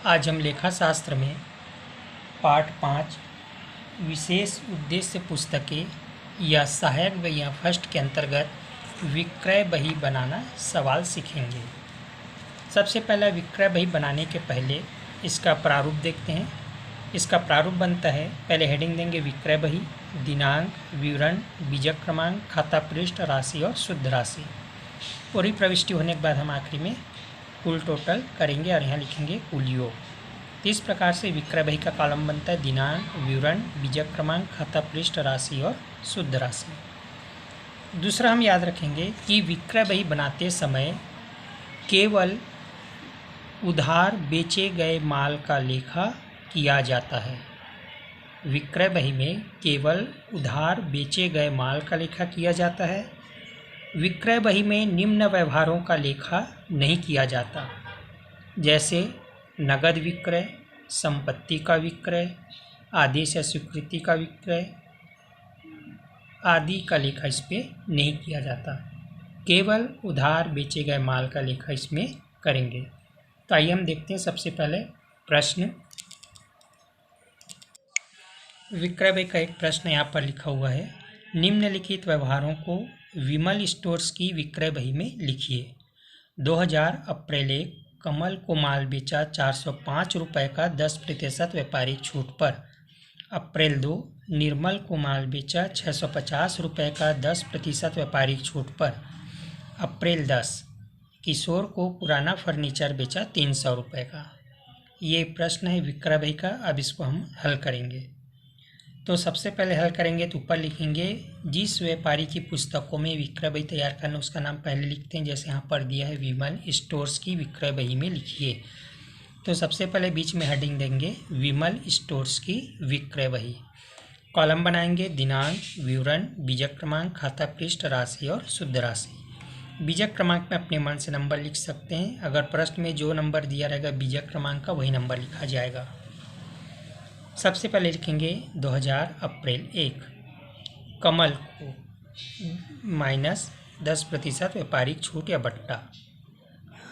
आज हम लेखा शास्त्र में पाठ 5 विशेष उद्देश्य पुस्तकें या सहायक बहियाँ फर्स्ट के अंतर्गत विक्रय बही बनाना सवाल सीखेंगे। सबसे पहला विक्रय बही बनाने के पहले इसका प्रारूप देखते हैं। इसका प्रारूप बनता है, पहले हेडिंग देंगे विक्रय बही, दिनांक, विवरण, बीजक क्रमांक, खाता पृष्ठ, राशि और शुद्ध राशि। पूरी प्रविष्टि होने के बाद हम आखिरी में कुल टोटल करेंगे और यहाँ लिखेंगे कुल योग। तो इस प्रकार से विक्रय बही का कॉलम बनता है, दिनांक, विवरण, बीजक क्रमांक, खाता पृष्ठ, राशि और शुद्ध राशि। दूसरा हम याद रखेंगे कि विक्रय बही बनाते समय केवल उधार बेचे गए माल का लेखा किया जाता है। विक्रय बही में केवल उधार बेचे गए माल का लेखा किया जाता है। विक्रय बही में निम्न व्यवहारों का लेखा नहीं किया जाता, जैसे नगद विक्रय, संपत्ति का विक्रय, आदेश या स्वीकृति का विक्रय आदि का लेखा इस पे नहीं किया जाता। केवल उधार बेचे गए माल का लेखा इसमें करेंगे। तो आइए हम देखते हैं सबसे पहले प्रश्न। विक्रय बही का एक प्रश्न यहाँ पर लिखा हुआ है, निम्नलिखित व्यवहारों को विमल स्टोर्स की विक्रय बही में लिखिए। 2000 अप्रैल 1 कमल को माल बेचा 405 रुपये का 10% व्यापारिक छूट पर। अप्रैल 2 निर्मल को माल बेचा 650 रुपये का 10% व्यापारिक छूट पर। अप्रैल 10 किशोर को पुराना फर्नीचर बेचा 300 रुपये का। ये प्रश्न है विक्रय बही का। अब इसको हम हल करेंगे। तो सबसे पहले हल करेंगे तो ऊपर लिखेंगे जिस व्यापारी की पुस्तकों में विक्रय बही तैयार करना उसका नाम पहले लिखते हैं, जैसे यहाँ पर दिया है विमल स्टोर्स की विक्रय बही में लिखिए। तो सबसे पहले बीच में हेडिंग देंगे विमल स्टोर्स की विक्रय बही। कॉलम बनाएंगे दिनांक, विवरण, बीजक क्रमांक, खाता पृष्ठ, राशि और शुद्ध राशि। बीजक क्रमांक में अपने मन से नंबर लिख सकते हैं। अगर प्रश्न में जो नंबर दिया रहेगा बीजक क्रमांक का वही नंबर लिखा जाएगा। सबसे पहले लिखेंगे 2000 अप्रैल 1 कमल को -10% व्यापारिक छूट या बट्टा।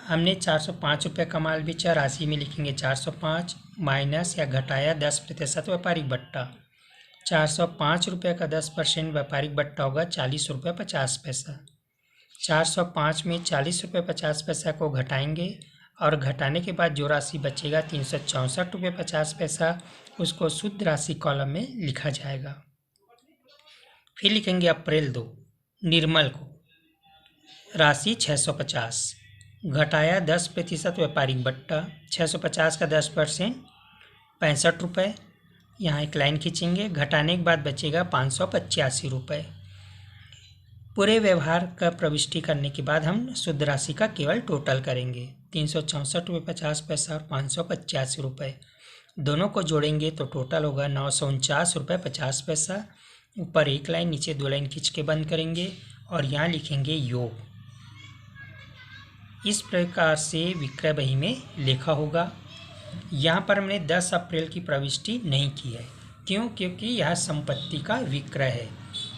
हमने 405 रुपये का माल बेचा, राशि में लिखेंगे 405 माइनस या घटाया 10% व्यापारिक बट्टा। 405 रुपये का 10% व्यापारिक बट्टा होगा 40 रुपये 50 पैसा। 405 में 40 रुपये 50 पैसा को घटाएंगे और घटाने के बाद जो राशि बचेगा 364 रुपये 50 पैसा, उसको शुद्ध राशि कॉलम में लिखा जाएगा। फिर लिखेंगे अप्रैल 2 निर्मल को राशि 650 घटाया 10% व्यापारिक बट्टा। 650 का 10% 65 रुपये। यहाँ एक लाइन खींचेंगे, घटाने के बाद बचेगा 585 रुपये। पूरे व्यवहार का प्रविष्टि करने के बाद हम शुद्ध राशि का केवल टोटल करेंगे। 364 रुपये 50 पैसा और 585 रुपये दोनों को जोड़ेंगे तो टोटल होगा 949 रुपये 50 पैसा। ऊपर एक लाइन, नीचे 2 लाइन खींच के बंद करेंगे और यहाँ लिखेंगे योग। इस प्रकार से विक्रय बही में लेखा होगा। यहाँ पर हमने 10 अप्रैल की प्रविष्टि नहीं की है। क्यों? क्योंकि यह संपत्ति का विक्रय है।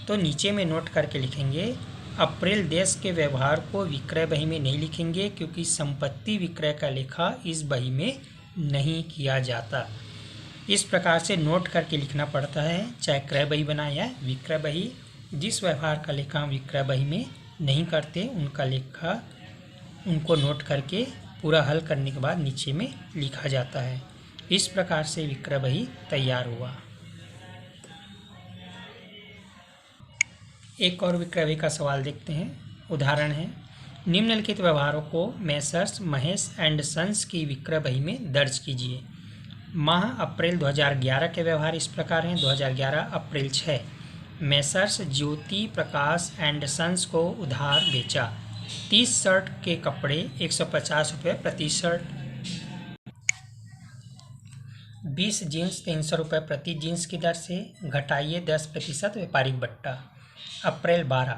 तो नीचे में नोट करके लिखेंगे अप्रैल 10 के व्यवहार को विक्रय बही में नहीं लिखेंगे, क्योंकि संपत्ति विक्रय का लेखा इस बही में नहीं किया जाता। इस प्रकार से नोट करके लिखना पड़ता है, चाहे क्रय बही बनाए या विक्रय बही। जिस व्यवहार का लेखा हम विक्रय बही में नहीं करते उनका लेखा उनको नोट करके पूरा हल करने के बाद नीचे में लिखा जाता है। इस प्रकार से विक्रय बही तैयार हुआ। एक और विक्रय बही का सवाल देखते हैं। उदाहरण है, निम्नलिखित व्यवहारों को मैसर्स महेश एंड सन्स की विक्रय बही में दर्ज कीजिए। माह अप्रैल 2011 के व्यवहार इस प्रकार हैं। 2011 अप्रैल 6 Messrs Jyoti Prakash and sons को उधार बेचा 30 शर्ट के कपड़े 150 रुपये प्रति शर्ट। 20 जीन्स 300 रुपये प्रति जीन्स की दर से घटाइए 10% व्यापारिक बट्टा। अप्रैल 12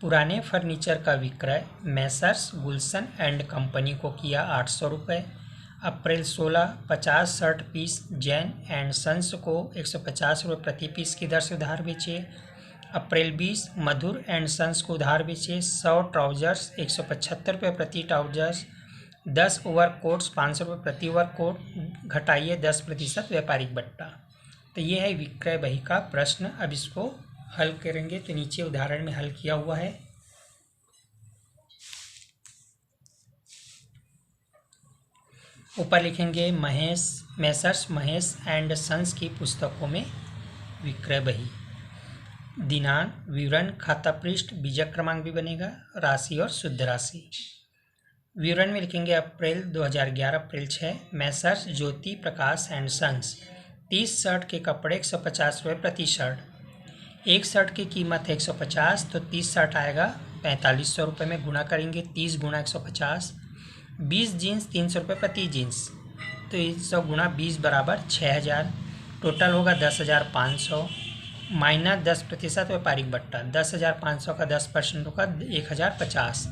पुराने फर्नीचर का विक्रय मैसर्स गुलशन एंड कंपनी को किया 800 रुपये। अप्रैल 16 50 shirt piece Jain and sons को 150 रुपये प्रति पीस की दर से उधार बेचे। अप्रैल 20 मधुर एंड सन्स को उधार बेचे 100 ट्राउजर्स 175 रुपये प्रति ट्राउजर्स। 10 ओवर कोट्स 500 रुपये प्रति ओवर कोट घटाइए 10% व्यापारिक बट्टा। तो ये है विक्रय बही का प्रश्न। अब इसको हल करेंगे तो नीचे उदाहरण में हल किया हुआ है। ऊपर लिखेंगे मैसर्स महेश एंड सन्स की पुस्तकों में विक्रय बही, दिनांक, विवरण, खाता पृष्ठ, बीजक क्रमांक भी बनेगा, राशि और शुद्ध राशि। विवरण में लिखेंगे अप्रैल 2011 अप्रैल 6 Messrs Jyoti Prakash and sons 30 shirt के कपड़े 150 रुपये प्रति शर्ट। एक शर्ट की कीमत है 150, तो 30 शर्ट आएगा 4500 रुपये में गुणा करेंगे 30 गुणा 150। 20 जीन्स 300 रुपये प्रति जीन्स, तो 100 गुणा 20 बराबर 6000। टोटल होगा 10,500 माइनस 10% व्यापारिक बट्टा। 10,500 का 10% होगा 1,050।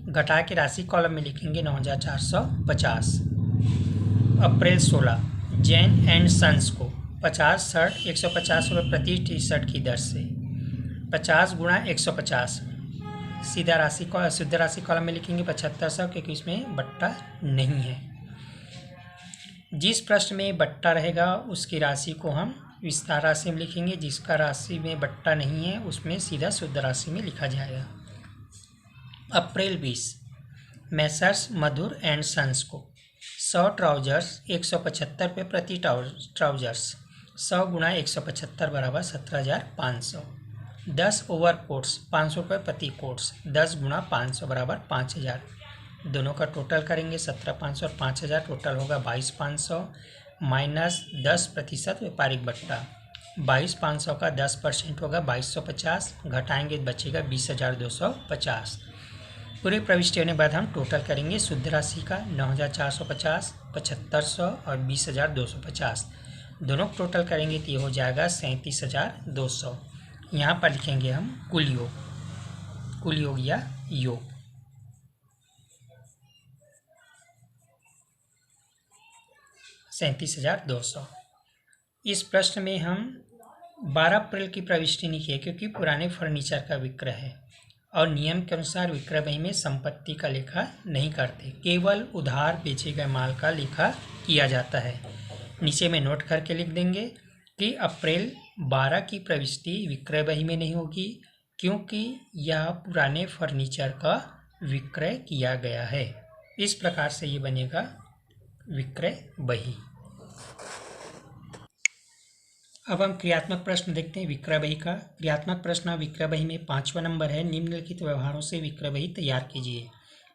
घटा के राशि कॉलम में लिखेंगे 9,450। अप्रैल 16 जैन एंड सन्स को 50 शर्ट 150 रुपये प्रति टी शर्ट की दर से 50 गुणा 150, सीधा राशि को शुद्ध राशि कॉलम में लिखेंगे 7500, क्योंकि इसमें बट्टा नहीं है। जिस प्रश्न में बट्टा रहेगा उसकी राशि को हम विस्तार राशि में लिखेंगे, जिसका राशि में बट्टा नहीं है उसमें सीधा शुद्ध राशि में लिखा जाएगा। अप्रैल 20 मैसर्स मधुर एंड सन्स को 100 ट्राउजर्स 175 रुपये प्रति ट्राउजर्स, 100 गुणा 175 बराबर 17,500। 10 ओवर कोट्स 500 रुपये प्रति कोट्स, 10 गुणा 500 बराबर 5,000। दोनों का टोटल करेंगे 17,500 और 5,000, टोटल होगा 22,500 माइनस 10% व्यापारिक बट्टा। 22,500 का 10% होगा 2,250, घटाएंगे बचेगा 20,250। पूरे प्रविष्टि होने के बाद हम टोटल करेंगे शुद्ध राशि का 9,450, 7,500 और 20,250। दोनों टोटल करेंगे तो ये हो जाएगा 37,200। यहाँ पर लिखेंगे हम कुल योग या योग। 37,200। इस प्रश्न में हम 12 अप्रैल की प्रविष्टि नहीं की है, क्योंकि पुराने फर्नीचर का विक्रय है और नियम के अनुसार विक्रय बही में संपत्ति का लेखा नहीं करते, केवल उधार बेचे गए माल का लेखा किया जाता है। नीचे में नोट करके लिख देंगे कि अप्रैल 12 की प्रविष्टि विक्रय बही में नहीं होगी, क्योंकि यह पुराने फर्नीचर का विक्रय किया गया है। इस प्रकार से ये बनेगा विक्रय बही। अब हम क्रियात्मक प्रश्न देखते हैं विक्रय बही का। क्रियात्मक प्रश्न विक्रय बही में 5वां नंबर है, निम्नलिखित व्यवहारों से विक्रय बही तैयार कीजिए।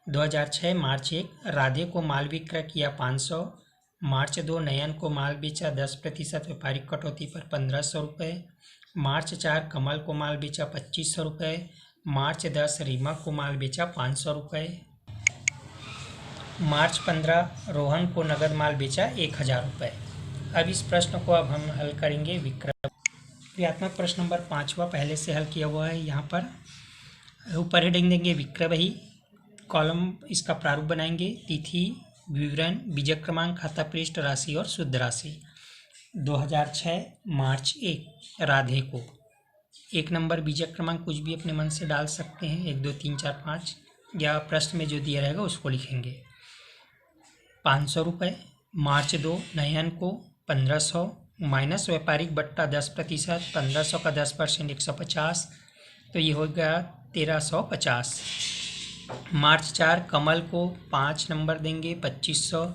2006 मार्च 1 राधे को माल विक्रय किया 500। मार्च 2 नयन को माल बेचा 10% व्यापारिक कटौती पर 1,500 रुपये। मार्च 4 कमल को माल बेचा 2,500 रुपये। मार्च 10 रीमा को माल बेचा 500 रुपये। मार्च 15 रोहन को नगद माल बेचा 1,000 रुपये। अब इस प्रश्न को अब हम हल करेंगे विक्रय। क्रियात्मक प्रश्न नंबर 5वां पहले से हल किया हुआ है। यहाँ पर ऊपर हेडिंग देंगे विक्रय बही, कॉलम इसका प्रारूप बनाएंगे, तिथि, विवरण, बीजक क्रमांक, खाता पृष्ठ, राशि और शुद्ध राशि। 2006 मार्च 1 राधे को 1 नंबर बीजक क्रमांक कुछ भी अपने मन से डाल सकते हैं, 1 2 3 4 5, या प्रश्न में जो दिया रहेगा उसको लिखेंगे। 500 रुपये। मार्च 2 नयन को 1,500 माइनस व्यापारिक बट्टा 10%, 1,500 का 10% 150, तो ये हो गया 1,350। मार्च 4 कमल को 5 नंबर देंगे 2,500।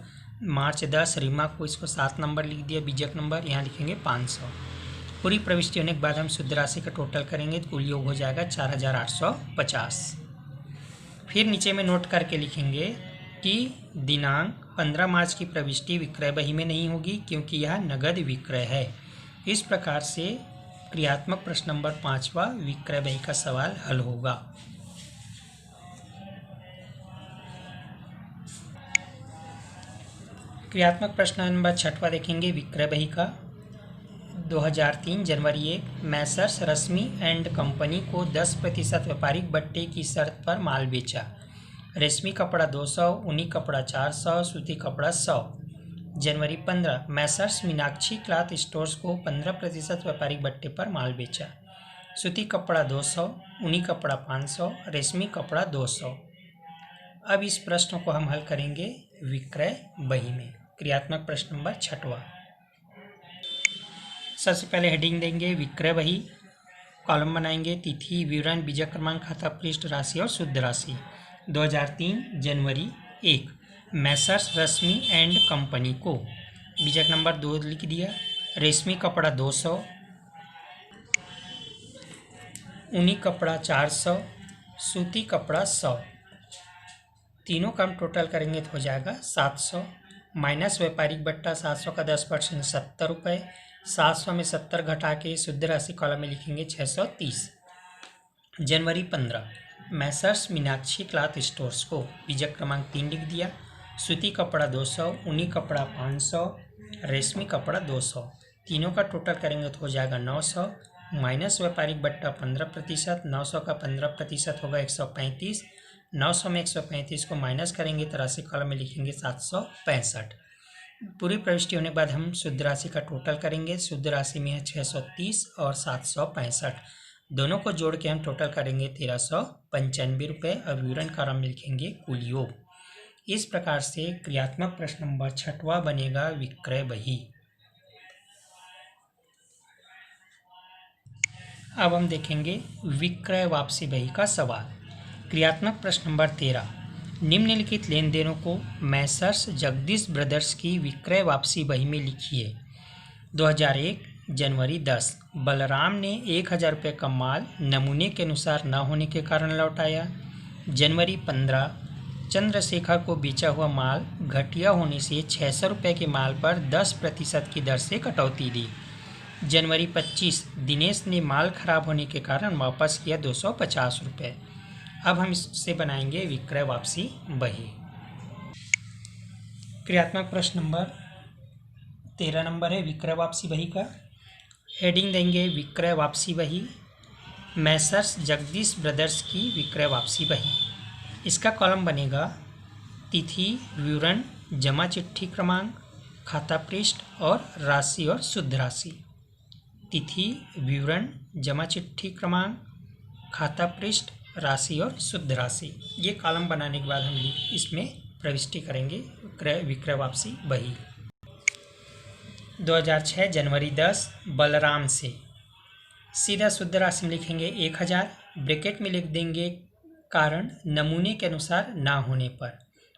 मार्च 10 रीमा को इसको 7 नंबर लिख दिया बीजक नंबर, यहाँ लिखेंगे 500। पूरी प्रविष्टि होने के बाद हम शुद्ध राशि का टोटल करेंगे तो कुल योग हो जाएगा 4,850। फिर नीचे में नोट करके लिखेंगे कि दिनांक 15 मार्च की प्रविष्टि विक्रय बही में नहीं होगी, क्योंकि यह नगद विक्रय है। इस प्रकार से क्रियात्मक प्रश्न नंबर 5वां विक्रय बही का सवाल हल होगा। क्रियात्मक प्रश्न नंबर 6वां देखेंगे विक्रय बही का। 2003 जनवरी 1 मैसर्स रश्मि एंड कंपनी को 10% व्यापारिक बट्टे की शर्त पर माल बेचा। रेशमी कपड़ा 200, ऊनी कपड़ा 400, सूती कपड़ा 100। जनवरी 15 मैसर्स मीनाक्षी क्लॉथ स्टोर्स को 15% व्यापारिक बट्टे पर माल बेचा। सूती कपड़ा 200, ऊनी कपड़ा 500, रेशमी कपड़ा 200। अब इस प्रश्न को हम हल करेंगे विक्रय बही में। क्रियात्मक प्रश्न नंबर 6वां। सबसे पहले हेडिंग देंगे विक्रय बही, कॉलम बनाएंगे तिथि, विवरण, बीजक क्रमांक, खाता पृष्ठ, राशि और शुद्ध राशि। 2003 जनवरी 1 मैसर्स रश्मि एंड कंपनी को बीजक नंबर 2 लिख दिया। रेशमी कपड़ा 200, ऊनी कपड़ा 400, सूती कपड़ा 100। तीनों का हम टोटल करेंगे तो हो जाएगा 700, माइनस व्यापारिक बट्टा 700 का 10% 70 रुपये। 700 में 70 घटा के शुद्ध राशि कॉलम में लिखेंगे 630। जनवरी 15 मैसर्स मीनाक्षी क्लॉथ स्टोर्स को बीजक क्रमांक 3 लिख दिया। सूती कपड़ा 200, ऊनी कपड़ा 500, रेशमी कपड़ा 200। तीनों का टोटल करेंगे तो हो जाएगा 900, माइनस व्यापारिक बट्टा 15%। 900 का 15% होगा 135। 900 में 135 को माइनस करेंगे तो राशि कॉलम में लिखेंगे 765। पूरी प्रविष्टि होने के बाद हम शुद्ध राशि का टोटल करेंगे। शुद्ध राशि में है 630 और 765, दोनों को जोड़ के हम टोटल करेंगे 1395 रुपये और विवरण कॉलम में लिखेंगे कुल योग। इस प्रकार से क्रियात्मक प्रश्न नंबर 6वां बनेगा विक्रय बही। अब हम देखेंगे विक्रय वापसी बही का सवाल। क्रियात्मक प्रश्न नंबर 13 निम्नलिखित लेन देनों को मैसर्स जगदीश ब्रदर्स की विक्रय वापसी बही में लिखिए। 2001 जनवरी 10 बलराम ने 1000 रुपये का माल नमूने के अनुसार न होने के कारण लौटाया। जनवरी 15 चंद्रशेखर को बेचा हुआ माल घटिया होने से 600 रुपये के माल पर 10% की दर से कटौती दी। जनवरी 25 दिनेश ने माल खराब होने के कारण वापस किया 250 रुपये। अब हम इससे बनाएंगे विक्रय वापसी बही। क्रियात्मक प्रश्न नंबर 13 नंबर है विक्रय वापसी बही का। हेडिंग देंगे विक्रय वापसी बही, मैसर्स जगदीश ब्रदर्स की विक्रय वापसी बही। इसका कॉलम बनेगा तिथि, विवरण, जमा चिट्ठी क्रमांक, खाता पृष्ठ और राशि और शुद्ध राशि। तिथि, विवरण, जमा चिट्ठी क्रमांक, खाता पृष्ठ, राशि और शुद्ध राशि। ये कॉलम बनाने के बाद हम इसमें प्रविष्टि करेंगे विक्रय वापसी बही। 2006 जनवरी 10 बलराम से सीधा शुद्ध राशि में लिखेंगे 1000, ब्रैकेट में लिख देंगे कारण नमूने के अनुसार ना होने पर।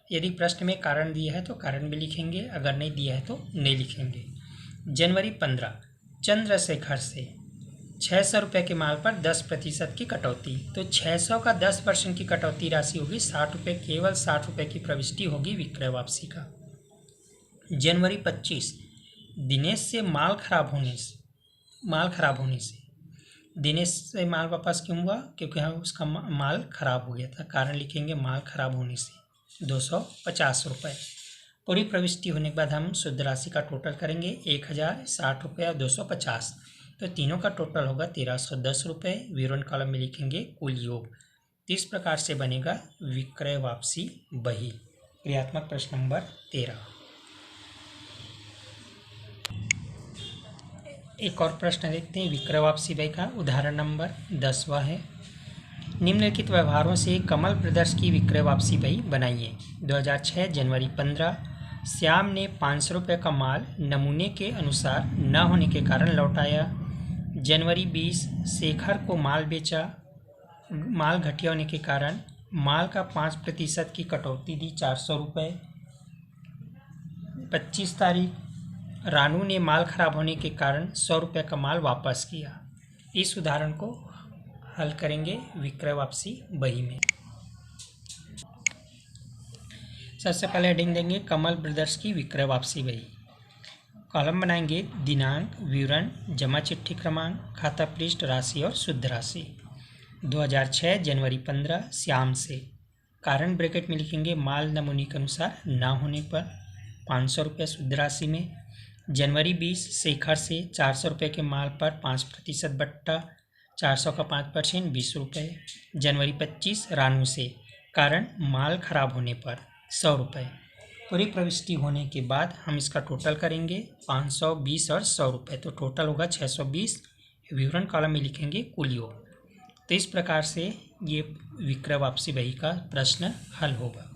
यदि प्रश्न में कारण दिया है तो कारण भी लिखेंगे, अगर नहीं दिया है तो नहीं लिखेंगे। जनवरी 15 चंद्रशेखर से 600 रुपये के माल पर 10% की कटौती। तो 600 का 10% की कटौती राशि होगी 60 रुपये, केवल 60 रुपये की प्रविष्टि होगी विक्रय वापसी का। जनवरी 25 दिनेश से माल खराब होने से दिनेश से माल वापस क्यों हुआ? क्योंकि उसका माल खराब हो गया था। कारण लिखेंगे माल खराब होने से 250 रुपये। पूरी प्रविष्टि होने के बाद हम शुद्ध राशि का टोटल करेंगे 1000, 60 रुपये और 250। तो तीनों का टोटल होगा 1310 रुपये। विवरण कॉलम में लिखेंगे कुल योग। तो इस प्रकार से बनेगा विक्रय वापसी बही। क्रियात्मक प्रश्न नंबर 13। एक और प्रश्न देखते हैं विक्रय वापसी बही का। उदाहरण नंबर 10वां है। निम्नलिखित व्यवहारों से कमल ब्रदर्स की विक्रय वापसी बही बनाइए। 2006 जनवरी 15 श्याम ने 500 रुपये का माल नमूने के अनुसार न होने के कारण लौटाया। जनवरी 20 शेखर को माल बेचा, माल घटिया होने के कारण माल का 5% की कटौती दी 400 रुपये। 25 तारीख रानू ने माल खराब होने के कारण 100 रुपये का माल वापस किया। इस उदाहरण को हल करेंगे विक्रय वापसी बही में। सबसे पहले हेडिंग देंगे कमल ब्रदर्स की विक्रय वापसी बही। कॉलम बनाएंगे दिनांक, विवरण, जमा चिट्ठी क्रमांक, खाता पृष्ठ, राशि और शुद्ध राशि। 2006 जनवरी 15 श्याम से कारण ब्रैकेट में लिखेंगे माल नमूने के अनुसार ना होने पर 500 रुपये शुद्ध राशि में। जनवरी 20 शेखर से 400 रुपये के माल पर 5% बट्टा, 400 का 5% 20 रुपये। जनवरी 25 रानू से कारण माल खराब होने पर 100 रुपये। पूरी प्रविष्टि होने के बाद हम इसका टोटल करेंगे 520 और 100 रुपये। तो टोटल होगा 620। विवरण कॉलम में लिखेंगे कुल योग। तो इस प्रकार से ये विक्रय वापसी बही का प्रश्न हल होगा।